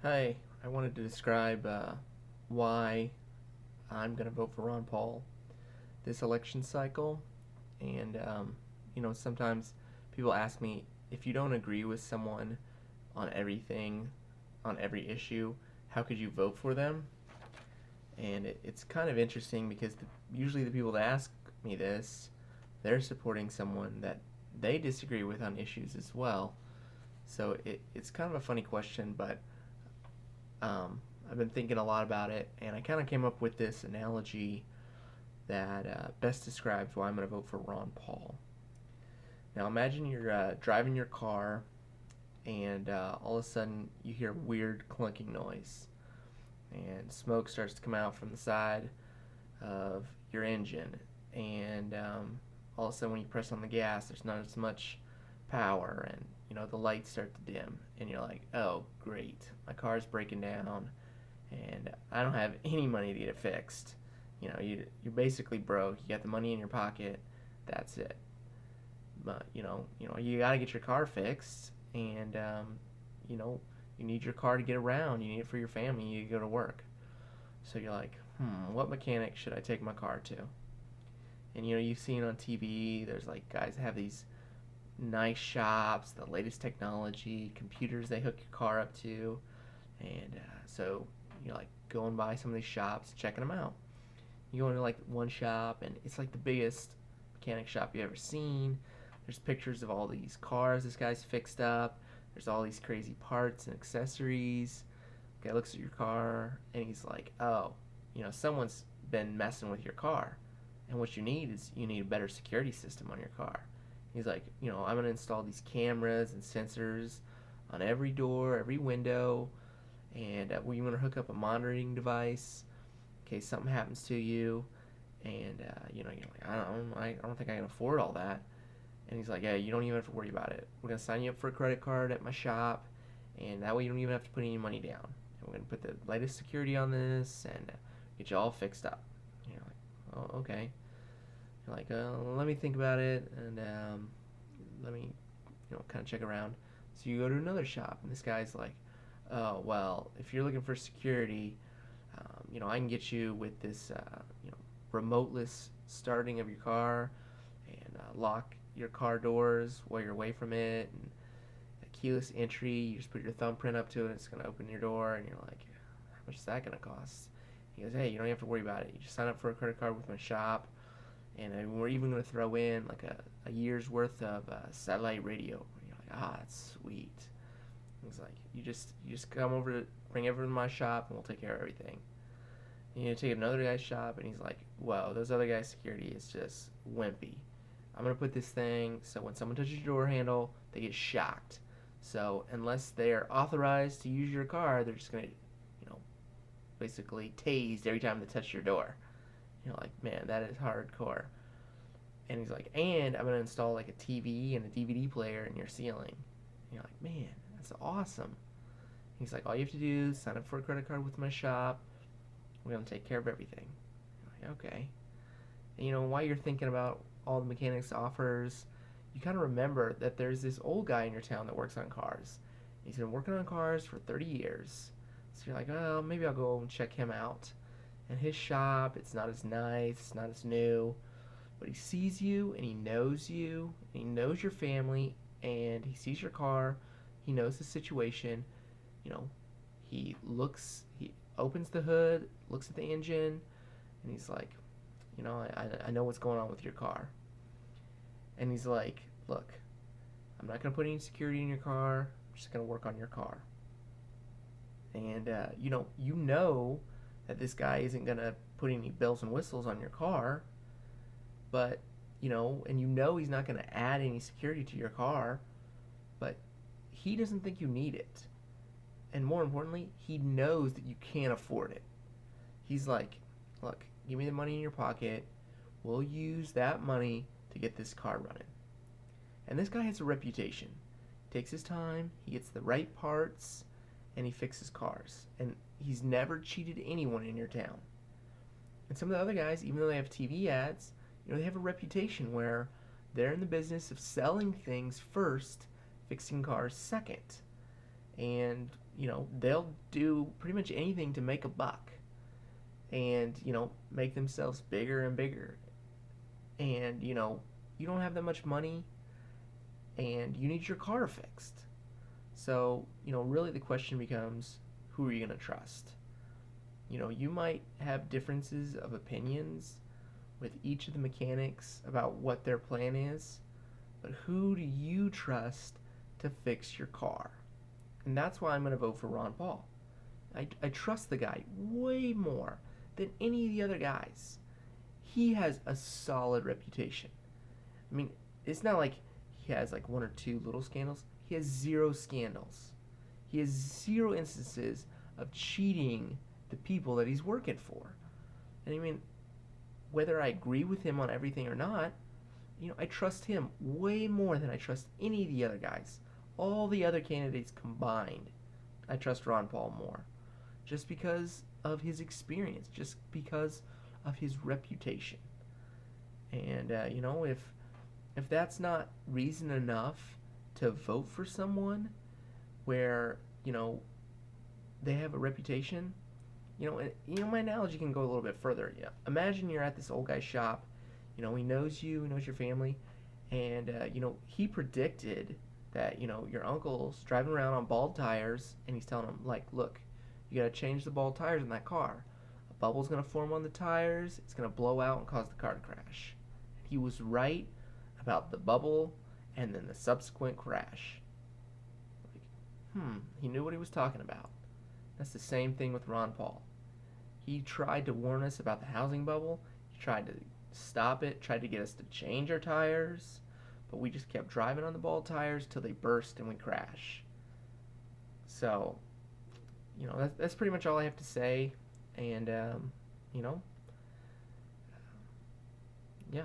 Hi, I wanted to describe why I'm going to vote for Ron Paul this election cycle. And sometimes people ask me if you don't agree with someone on everything, on every issue, how could you vote for them? And it's kind of interesting because usually the people that ask me this, they're supporting someone that they disagree with on issues as well. So it's kind of a funny question, but Um, I've been thinking a lot about it, and I kind of came up with this analogy that best describes why I'm going to vote for Ron Paul. Now, imagine you're driving your car, and all of a sudden you hear weird clunking noise, and smoke starts to come out from the side of your engine, and all of a sudden when you press on the gas, there's not as much power, and the lights start to dim, and you're like, oh, great, my car's breaking down and I don't have any money to get it fixed. You're basically broke. You got the money in your pocket. That's it. But you got to get your car fixed, and you know, you need your car to get around. You need it for your family. You go to work. So you're like, what mechanic should I take my car to? And you've seen on TV. There's like guys that have these nice shops, the latest technology, computers they hook your car up to, and so you're like going by some of these shops, checking them out. You go into like one shop, and it's like the biggest mechanic shop you've ever seen. There's pictures of all these cars this guy's fixed up. There's all these crazy parts and accessories. The guy looks at your car, and he's like, "Oh, someone's been messing with your car, and what you need a better security system on your car." He's like, "I'm gonna install these cameras and sensors on every door, every window, and we want to hook up a monitoring device in case something happens to you." And you're like, I don't think I can afford all that. And he's like, yeah, you don't even have to worry about it. We're gonna sign you up for a credit card at my shop, and that way you don't even have to put any money down. And we're gonna put the latest security on this and get you all fixed up. And you're like, oh, okay. You're like, let me think about it, and let me, kind of check around. So you go to another shop, and this guy's like, oh, well, if you're looking for security, I can get you with this, remoteless starting of your car and lock your car doors while you're away from it, and a keyless entry. You just put your thumbprint up to it, it's going to open your door, and you're like, how much is that going to cost? He goes, hey, you don't have to worry about it. You just sign up for a credit card with my shop, and we're even going to throw in like a year's worth of satellite radio. And you're like, that's sweet. He's like, you just come over to bring everyone to my shop, and we'll take care of everything. And you take another guy's shop, and he's like, whoa, those other guys' security is just wimpy. I'm gonna put this thing so when someone touches your door handle, they get shocked. So unless they are authorized to use your car, they're just gonna, basically tased every time they touch your door. You're like, man, that is hardcore. And he's like, and I'm gonna install like a TV and a DVD player in your ceiling. And you're like, man, that's awesome. He's like, all you have to do is sign up for a credit card with my shop. We're gonna take care of everything. You're like, okay. And while you're thinking about all the mechanics offers, you kind of remember that there's this old guy in your town that works on cars. He's been working on cars for 30 years. So you're like, oh, maybe I'll go and check him out. And his shop, it's not as nice, it's not as new, but he sees you and he knows you, and he knows your family, and he sees your car, he knows the situation. You know, he opens the hood, looks at the engine, and he's like, I know what's going on with your car. And he's like, look, I'm not going to put any security in your car. I'm just going to work on your car. And, you know that this guy isn't going to put any bells and whistles on your car, but, and he's not going to add any security to your car, but he doesn't think you need it. And more importantly, he knows that you can't afford it. He's like, look, give me the money in your pocket. We'll use that money to get this car running. And this guy has a reputation. He takes his time, he gets the right parts, and he fixes cars. And he's never cheated anyone in your town. And some of the other guys, even though they have TV ads, they have a reputation where they're in the business of selling things first, fixing cars second. and they'll do pretty much anything to make a buck, and make themselves bigger and bigger. And you don't have that much money, and you need your car fixed. So really the question becomes, who are you going to trust? You might have differences of opinions with each of the mechanics about what their plan is, but who do you trust to fix your car? And that's why I'm going to vote for Ron Paul. I trust the guy way more than any of the other guys. He has a solid reputation. I mean, it's not like he has like one or two little scandals. He has zero scandals. He has zero instances of cheating the people that he's working for. And I mean, whether I agree with him on everything or not, I trust him way more than I trust any of the other guys. All the other candidates combined, I trust Ron Paul more. Just because of his experience, just because of his reputation. And, if that's not reason enough to vote for someone where, they have a reputation, my analogy can go a little bit further. Yeah, imagine you're at this old guy's shop. He knows you, he knows your family, and he predicted that your uncle's driving around on bald tires, and he's telling him like, look, you gotta change the bald tires in that car. A bubble's gonna form on the tires. It's gonna blow out and cause the car to crash. He was right about the bubble and then the subsequent crash. He knew what he was talking about. That's the same thing with Ron Paul. He tried to warn us about the housing bubble. He tried to stop it, tried to get us to change our tires, but we just kept driving on the bald tires till they burst and we crash. So, that's pretty much all I have to say. And, yeah.